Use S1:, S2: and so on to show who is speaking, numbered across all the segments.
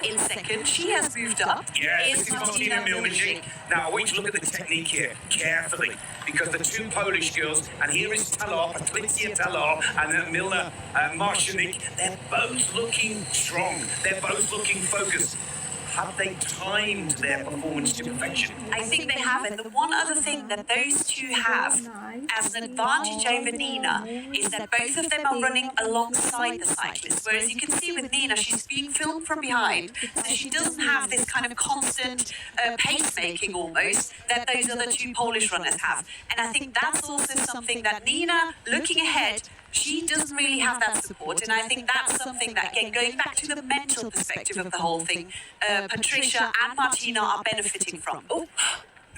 S1: in second. She has moved up.
S2: Yes, this is Martina Milnicik. Now, I want you to look at the technique here, carefully, because the two Polish girls, and here is Talar, Patricia Talar, and Milna Marcinik, they're both looking strong. They're both looking focused. Have they timed their performance to perfection?
S1: I think they have, and the one other thing that those two have as an advantage over Nina is that both of them are running alongside the cyclist. Whereas you can see with Nina, she's being filmed from behind, so she doesn't have this kind of constant pacemaking almost that those other two Polish runners have. And I think that's also something that Nina, looking ahead, she doesn't really have that support, and I think that's something that, again, going back to the mental perspective of the whole thing, Patricia and Martina are benefiting from. Oh.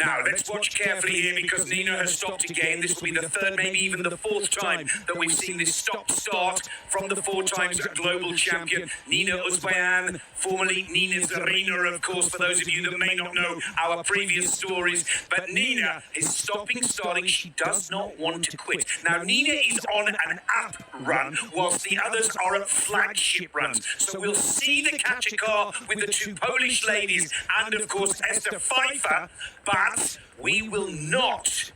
S2: Now, let's watch carefully here because Nina has stopped again. This will be the third, maybe even the fourth time that we've seen this stop-start from the four times global champion, Nina Uzbayan, formerly Nina Zarina, of course, for those of you that may not know our previous stories. But Nina is stopping, starting. She does not want to quit. Now, Nina is on an app run, whilst the others are at flagship runs. So we'll see the catcher car with the two Polish ladies and, of course, E.Pfeiffer, but we will not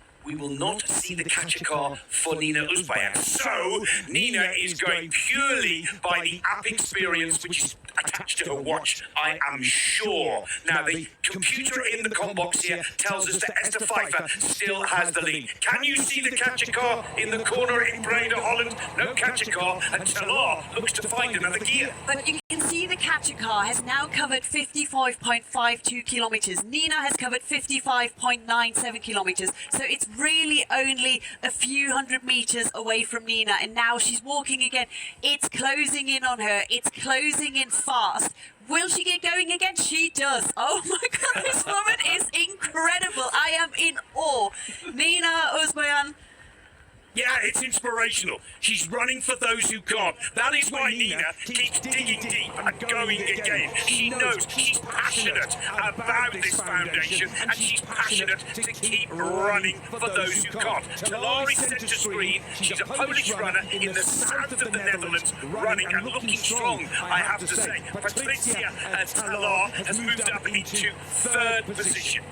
S2: see the catcher car for Nina Uzbayan. So, Nina is going purely by the app experience, which is attached to her watch, I am sure. Now, the computer in the com box here tells us that E.Pfeiffer still has the lead. Can you see the catcher car in the corner in Breda, Holland? No catcher car, and Talar looks to find another gear.
S1: But you can see the catcher car has now covered 55.52 kilometers. Nina has covered 55.97 kilometers. So it's really only a few hundred meters away from Nina, and now she's walking again. It's closing in on her. It's closing in fast. Will she get going again? She does. Oh my God, this woman is incredible. I am in awe. Nina Uzbayan.
S2: Yeah, it's inspirational. She's running for those who can't. That is why Nina keeps digging deep and going again. She knows she's passionate about this foundation, and she's passionate to keep running for those who can't. Talar is centre screen. She's a Polish runner in the south of the Netherlands, running and looking strong, I have to say. Patricia Talar has moved up into third position.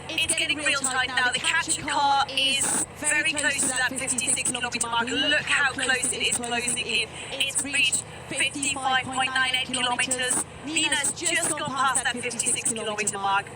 S1: It's getting real tight now. The catcher car is very close to that 56 kilometre mark. Look how close it is closing in. It's reached 55.98 kilometres. Nina's just gone past that 56 kilometre mark.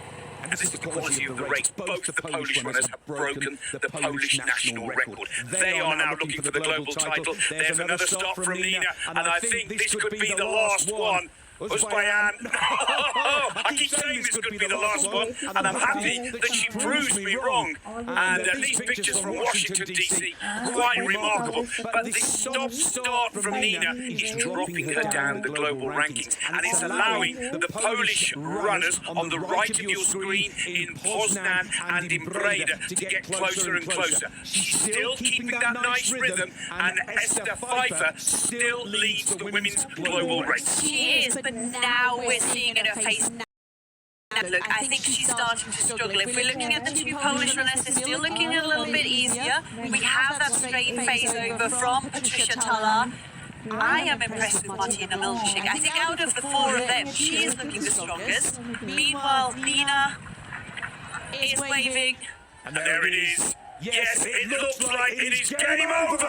S2: And this is the quality of the race. Both the Polish runners have broken the Polish national record. They are now looking for the global title. There's another stop from Nina, and I think this could be the last one. Uzbayan. I keep saying this could be the last one, and I'm happy that she proves me wrong. And these pictures from Washington, D.C., quite remarkable. But this stop-start from Nina is dropping her down the global rankings, and it's allowing the Polish runners on the right of your screen in Poznan and in Breda to get closer and closer. She's still keeping that nice rhythm, and E.Pfeiffer still leads the women's global race.
S1: She is, but now we're seeing in her face. Look, I think she's starting to struggle. If we're looking at the two Polish runners, they're still looking a little bit easier. We have that straight phase over from Patricia Talar. I am impressed with Martina Milnicik. I think out of the four of them, she is looking the strongest. Meanwhile, Nina is waving.
S2: And there it is. Yes, it looks like it is game over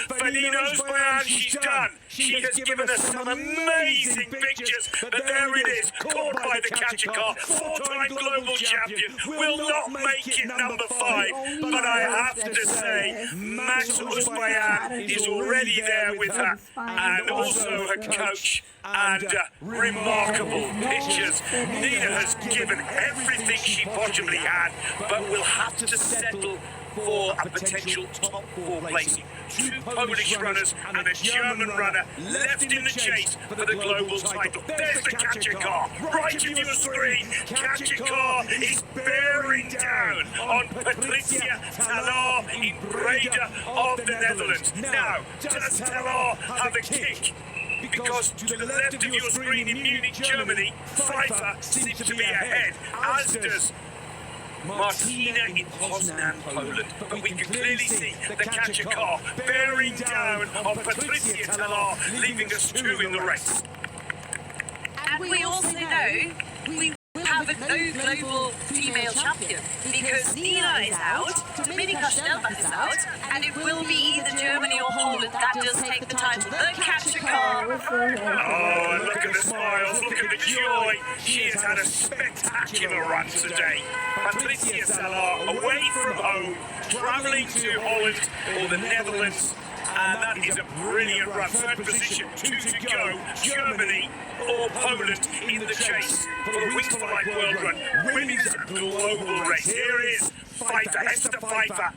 S2: for Nina Uzbayan. She's done. She has given us some amazing pictures, but there it is, caught by the catcher car. Four-time global champion will not make it number 5, but I have to say, Max Uzbayan is already there with her, and also her coach. And remarkable pictures. Nina has given everything she possibly had, but will have to settle for a potential top 4 placing. 2 Polish runners and a German runner left in the chase for the global title. There's the catcher car, right of your screen. Catcher car is bearing down on Patricia Talar in Breda of the Netherlands. Now, does Talar have a kick? Because to the left of your screen in Munich, Germany, Pfeiffer seems to be ahead, as does Martina in Poznan, Poland. But we can clearly see the catcher car bearing down on Patricia Talar, leaving us 2 in the race.
S1: And we also know know, we have no global female champion because Nina is out, Dominika Stelbach is out, and it will be either Germany or Poland that does take the title. The catcher car.
S2: Oh, and look at the smiles, look at the joy. She has had a spectacular run today. Patricia Salar away from home, travelling to Holland or the Netherlands. And that is a brilliant run. Third position, 2 to go. Germany or Poland in the chase for the Wings for Life World Run. Women's global race. Here is Pfeiffer, Esther Pfeiffer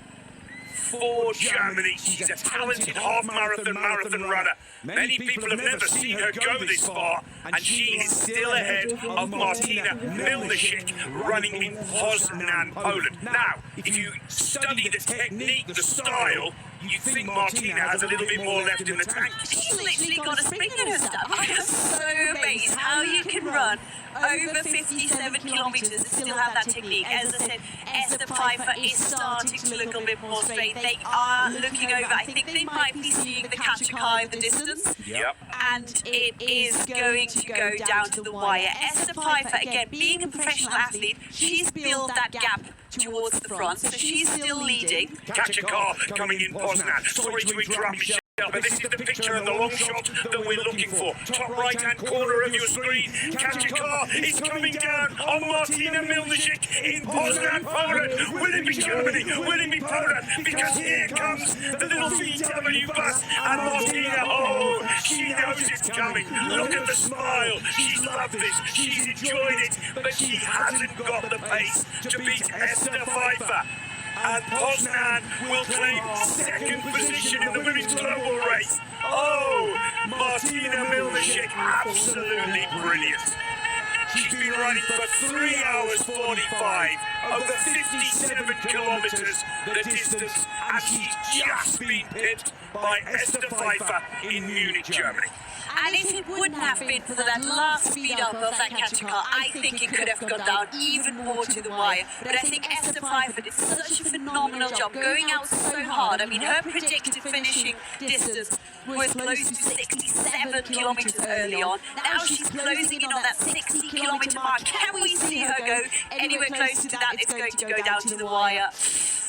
S2: for Germany. She's a talented half-marathon runner. Many people have never seen her go this far, and she is still ahead of Martina Milnicik running in Poznan, Poland. Now, if you study the technique, the style, you think Martina has a little bit more left in the tank.
S1: She's literally got a spring in her step. I am so amazed how you can run over 57 kilometres and still have that technique. As I said, Esther Pfeiffer is starting to look a bit more straight. They are looking over. I think they might be seeing the catcher car in the distance.
S2: Yep.
S1: And it is going to go down to the wire. Esther Pfeiffer, again, being a professional athlete, she's built that gap towards the front, so she's still leading.
S2: Catcher car coming in Poznan. Sorry to interrupt, Michelle, but this is the picture and the long shot that we're looking for. Top right-hand corner of your screen. Catcher car is coming down on Martina Milnicik in Poznan, Poland. Will it be Germany? Will it be Poland? Because here comes the little VW bus and Martina, oh, she knows it's coming. Look at the smile. She's loved this. She's enjoyed it, but she hasn't got the pace to beat Esther Pfeiffer. And Poznan will claim second position in the women's global race. Oh, Martina Milnicik, absolutely brilliant. She's been running for 3 hours 45, over 57 kilometres the distance, and she's just been pipped by Esther Pfeiffer in Munich, Germany.
S1: And if it wouldn't have been for that last speed up of that catcher car, I think it could have gone down even more to the wire. But I think Esther Pfeiffer did such a phenomenal job, going out so hard. I mean, her predicted finishing distance was close to 67 kilometres early on. Now she's closing in on that 60-kilometre mark. Can we see her go anywhere close to that? It's going to go down to the wire.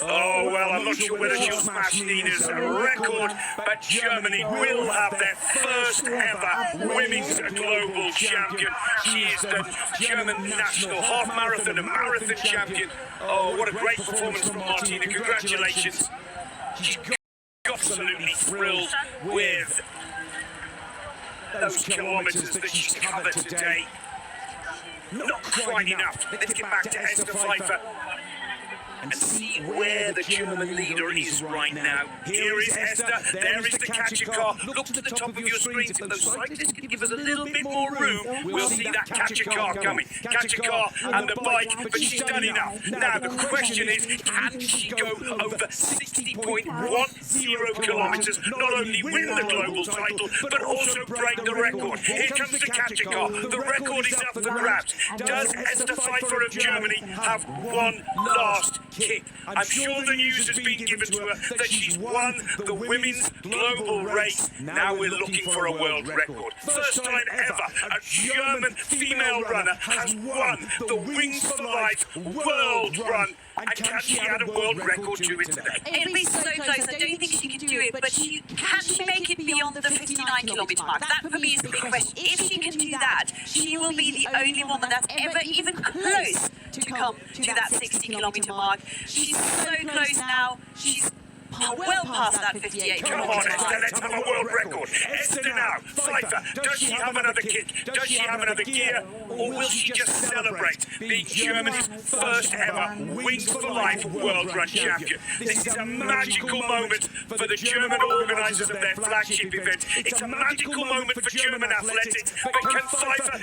S2: Oh, well, I'm not sure whether she'll smash Nina's record, but Germany will have their first ever women's global champion. She is the German national half-marathon and marathon champion. Oh, what a great performance from Martina. Congratulations. She's absolutely thrilled with those kilometres that she's covered today. Not quite enough. Let's get back to Esther Pfeiffer and see where the German leader is right now. Here is Esther, there is the catcher car. Look to the top of your screens. If those cyclists can give us a little bit more room, we'll see that catcher car coming. Catcher car and the bike, but she's done enough. Now the question is, can she go over 60.10 kilometres, not only win the global title, but also break the record? Here comes the catcher car. The record is up for grabs. Does Esther Pfeiffer of Germany have one last kick? I'm sure the news has been given to her that she's won the women's global race. Now we're looking for a world record. First time ever a German female runner has won the Wings for Life World Run. And can she add a world record to it today?
S1: It'll be so close. I don't think she can do it, but can she make it beyond the 59-kilometre mark? That for me is the big question. If she can do that, she will be the only woman that's ever even close to come to that 60-kilometre mark. She's so close now. She's well past that 58.
S2: Come on, Esther, let's have a world record. Esther now, Pfeiffer, does she have another kick? Does she have another gear? Or will she just celebrate being Germany's first ever Wings for Life World Run champion? This is a magical moment for the German organisers of their flagship event. It's a magical moment for German athletics. But can Pfeiffer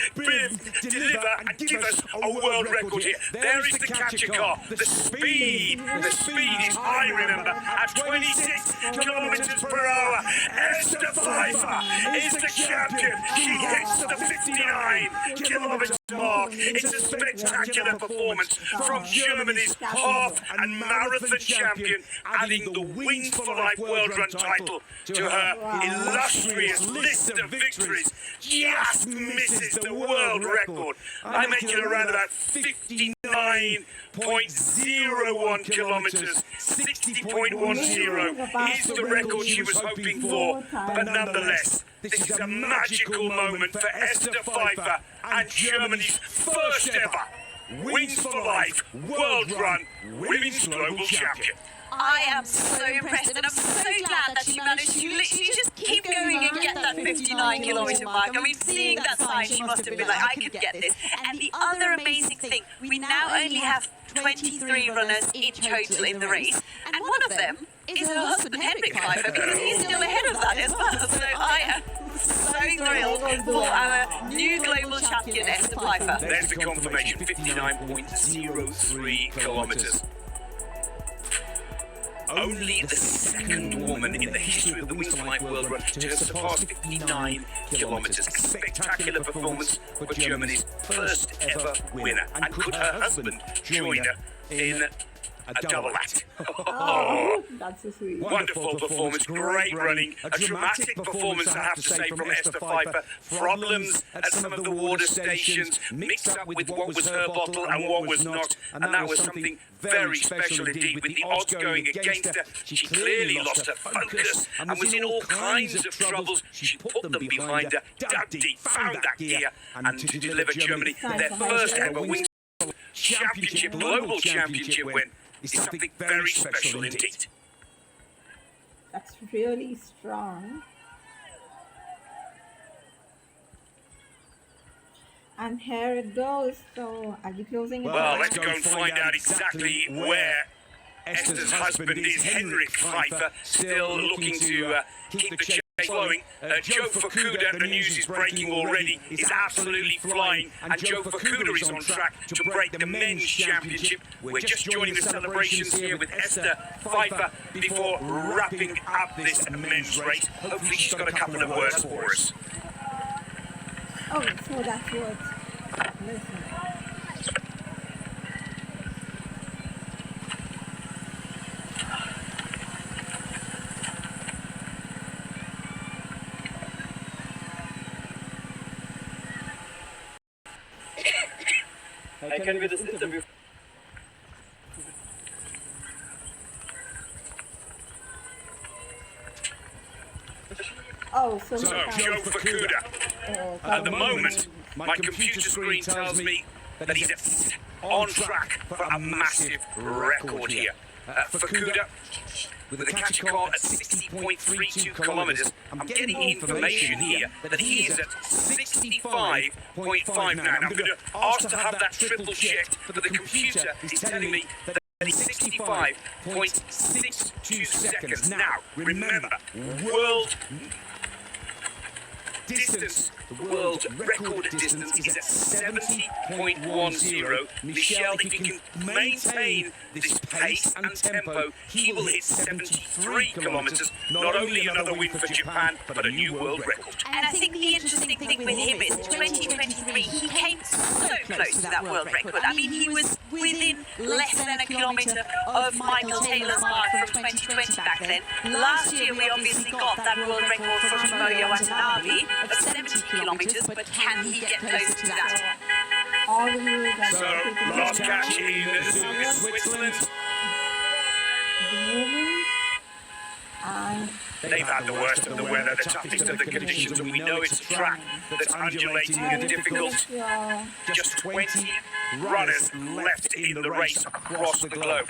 S2: deliver and give us a world record here? There is the catcher car. The speed is high, remember, at 26 kilometres per hour. Esther Pfeiffer is the champion. She hits the 59 kilometre mark. It's a spectacular performance from Germany's half and marathon champion, adding the Wings for Life World Run title to her illustrious list of victories. Just misses the world record. I make it around about 59.01 kilometres. 60.10 is the record she was hoping for, but nonetheless, this is a magical moment for E.Pfeiffer and Germany's first ever Wings for Life World Run Women's Global Champion.
S1: I am so impressed, and I'm so glad that she managed to literally just keep going and get that 59-kilometre mark. I mean, seeing that sign, she must have been like, I could get this. And the other amazing thing, we now only have 23 runners in total in the race, and one of them is her husband, E.Pfeiffer, because he's still ahead of that as well. So I am so thrilled for our new global champion, E.Pfeiffer.
S2: There's the confirmation, 59.03 kilometres. Only the second woman in the history of the Wings for Life World Run to have surpassed 59 kilometres. A spectacular performance for Germany's first ever winner. And could her husband join her in a double act?
S3: Oh, that's so sweet.
S2: Wonderful performance, great running, a dramatic performance, I have to say, from E.Pfeiffer. Problems at some of the water stations, mixed up with what was her bottle and what was not, and that was something very special indeed. With the odds going against her, she clearly lost her focus and was in all kinds of troubles. She put them behind her, dug deep, found that gear, and to deliver Germany their first ever Wings Championship, global championship win is something very special indeed.
S3: That's really strong. And here it goes. So I'll be closing it.
S2: Well, let's go and find out exactly where Esther's husband is. Henrik Pfeiffer, still looking to keep the chase flowing. Joe Fukuda, the news is breaking already, is absolutely flying, and Joe Fukuda is on track to break the men's championship. We're just joining the celebrations here with Esther Pfeiffer before wrapping up this men's race. Hopefully she's got a couple of words for us.
S3: Oh, so that's what. Listen.
S4: Hey, können wir das Interview...
S3: Oh, so
S2: Joe Fukuda. At the moment, my computer screen tells me that he's on track for a massive record here. Fukuda, with a catch car at 60.32 kilometres, I'm getting information here that he is at 65.5 now. I'm going to ask to have that triple checked, but the computer is telling me that he's 65.62 seconds. Now, remember, world distance, the world record distance is at 70.10. Michel, if he can maintain this pace and tempo, he will hit 73 kilometres. Not only another win for Japan, but a new world record.
S1: And I think the interesting thing with him is 2023, he came so close to that world record. I mean, he was within less than a kilometre of Michael Taylor's mark from 2020 back then. Last year, we obviously got that world record from Moyo Watanabe of 70 kilometres, but can he get close to that?
S3: all the news that
S2: So, last catch in Switzerland.
S3: the movement and
S2: They've had the worst of the weather, the toughest of the conditions, and we know it's a track that's undulating and difficult.
S3: yeah,
S2: Just 20 runners left in the race across the globe.